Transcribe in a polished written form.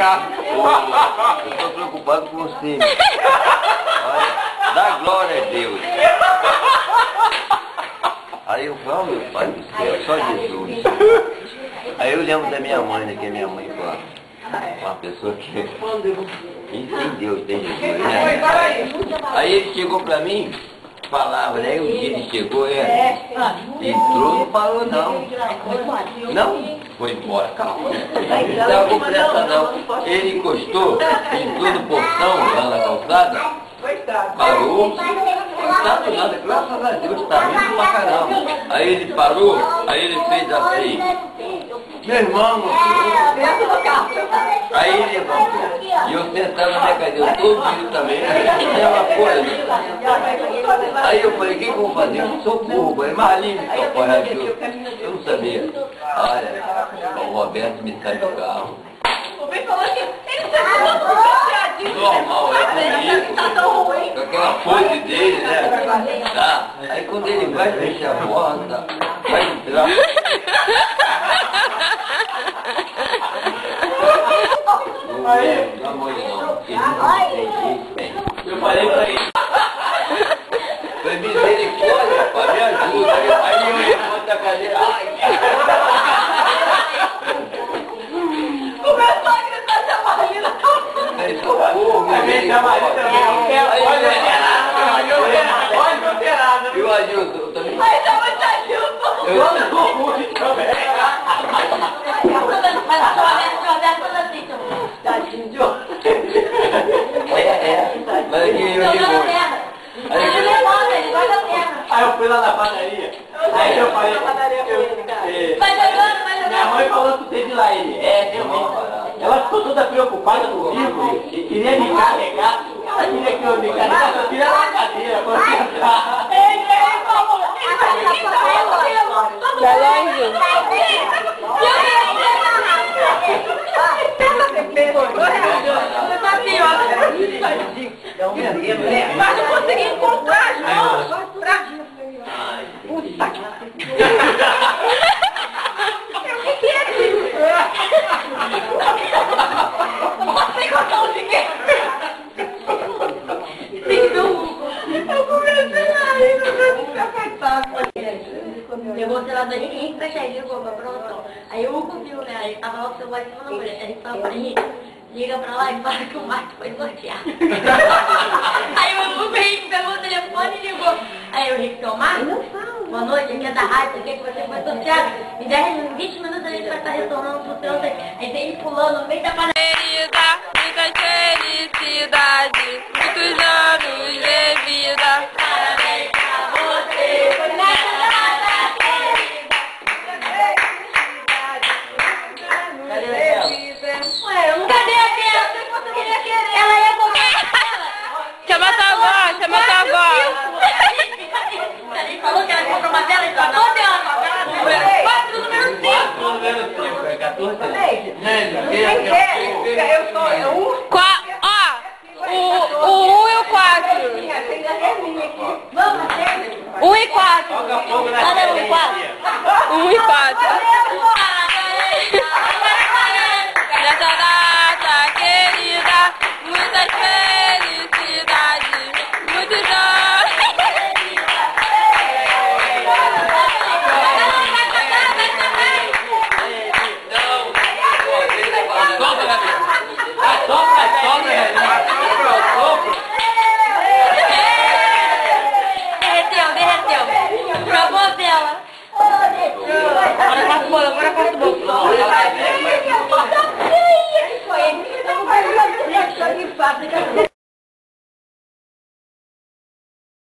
cá. Eu estou preocupado com você. Olha, dá glória a Deus. Aí eu falo, meu pai do céu, só Jesus. Aí eu lembro da minha mãe, né? Que minha mãe foi uma pessoa que tem Deus, tem Jesus, né? Aí ele chegou pra mim, falava, né? O dia ele chegou, entrou, não parou não. Não, foi embora, calma. Não estava com pressa não. Ele encostou, entrou no portão, lá na calçada, parou, não tá do nada, graças a Deus, tá lindo pra caramba. Aí ele parou, aí ele fez assim, meu irmão, aí ele levantou, e eu sentado na minha cadeira, todo dia também, é uma coisa. Aí eu falei, o que eu vou fazer? Eu sou burro, é mais lindo que eu correr aqui. Eu não sabia. Olha, o Roberto me sai do carro. Normal, é comigo. Com aquela pose dele, né? Tá. Aí quando ele vai fechar a porta, vai entrar. Não, amor, não. Eu falei pra ele. Foi misericórdia, rapaz, me ajuda. Aí eu levanto a cadeira. Começou a gritar, se a Marlina. Aí socorro, meu Deus. E o Adilson também? Aí tava de Adilson. Eu sou muito também. Mas aqui eu digo. Aí eu fui lá na padaria. Aí eu falei. Minha mãe falou que você de lá ele. Ela ficou toda preocupada comigo e queria me carregar. Ela queria que eu me carregasse, eu queria na cadeira pra entrar. Mas não consegui encontrar as mãos pra... Puta que... O que é isso? Você contou o dinheiro? Eu comecei a rir, não eu vou lá da gente fechadinho, pronto. Aí o Hugo viu, né? Aí tava lá o celular em cima da mulher. Aí falou pra mim, liga pra lá e fala que o Marco foi sorteado. Aí o Hugo Henrique pegou o telefone e ligou. Aí o Henrique falou, Marco, boa noite, aqui é da rádio, aqui é que você foi sorteado. Em 20 minutos a gente vai estar retornando pro seu. Aí tem ele pulando no meio da panela. Muita felicidade, muitos anos de vida. Parabéns pra você, nessa data querida. Cadê a Bela? Você queria querer? Ela ia comer. Chama tua avó, chama tua avó. Ele falou que ela comprou uma vela e falou dela. 4 do número 5. 14. Quem quer? Eu sou um. Ó, o 1 e o 4. Vamos, 1 e 4. Joga fogo na Cada um e 4. 1 e 4.